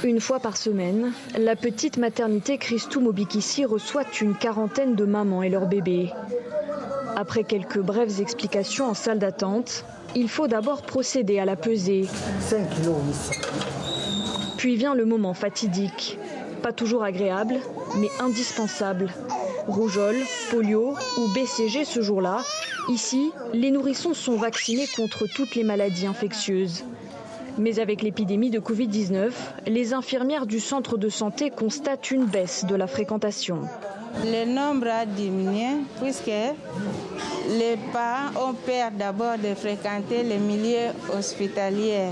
Une fois par semaine, la petite maternité Christou Mobikissi reçoit une quarantaine de mamans et leurs bébés. Après quelques brèves explications en salle d'attente, il faut d'abord procéder à la pesée. 5 kg. Puis vient le moment fatidique. Pas toujours agréable, mais indispensable. Rougeole, polio ou BCG ce jour-là. Ici, les nourrissons sont vaccinés contre toutes les maladies infectieuses. Mais avec l'épidémie de Covid-19, les infirmières du centre de santé constatent une baisse de la fréquentation. Le nombre a diminué puisque les parents ont peur d'abord de fréquenter les milieux hospitaliers.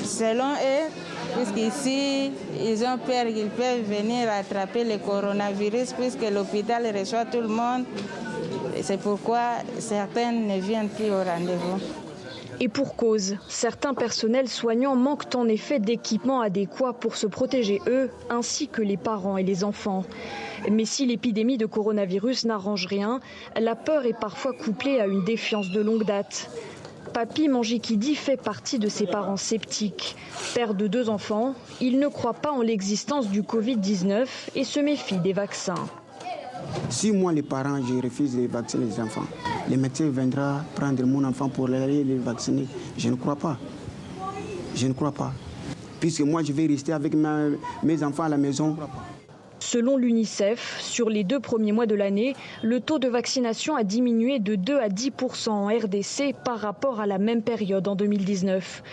Selon eux, puisqu'ici, ils ont peur qu'ils peuvent venir attraper le coronavirus puisque l'hôpital reçoit tout le monde. C'est pourquoi certains ne viennent plus au rendez-vous. Et pour cause, certains personnels soignants manquent en effet d'équipements adéquats pour se protéger eux, ainsi que les parents et les enfants. Mais si l'épidémie de coronavirus n'arrange rien, la peur est parfois couplée à une défiance de longue date. Papy Manjikidi fait partie de ces parents sceptiques. Père de 2 enfants, il ne croit pas en l'existence du Covid-19 et se méfie des vaccins. Si moi, les parents, je refuse de vacciner les enfants, le médecin viendra prendre mon enfant pour aller les vacciner. Je ne crois pas. Je ne crois pas. Puisque moi, je vais rester avec mes enfants à la maison. Selon l'UNICEF, sur les 2 premiers mois de l'année, le taux de vaccination a diminué de 2 à 10% en RDC par rapport à la même période en 2019.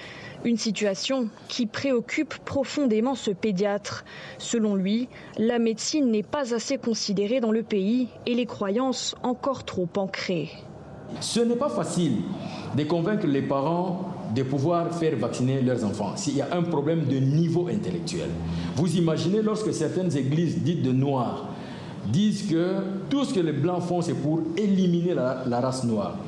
Une situation qui préoccupe profondément ce pédiatre. Selon lui, la médecine n'est pas assez considérée dans le pays et les croyances encore trop ancrées. Ce n'est pas facile de convaincre les parents de pouvoir faire vacciner leurs enfants s'il y a un problème de niveau intellectuel. Vous imaginez lorsque certaines églises dites de noirs disent que tout ce que les blancs font, c'est pour éliminer la race noire.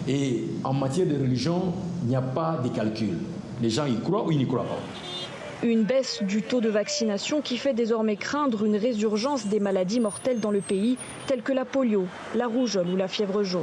Et en matière de religion, il n'y a pas de calcul. Les gens y croient ou ils n'y croient pas. Une baisse du taux de vaccination qui fait désormais craindre une résurgence des maladies mortelles dans le pays, telles que la polio, la rougeole ou la fièvre jaune.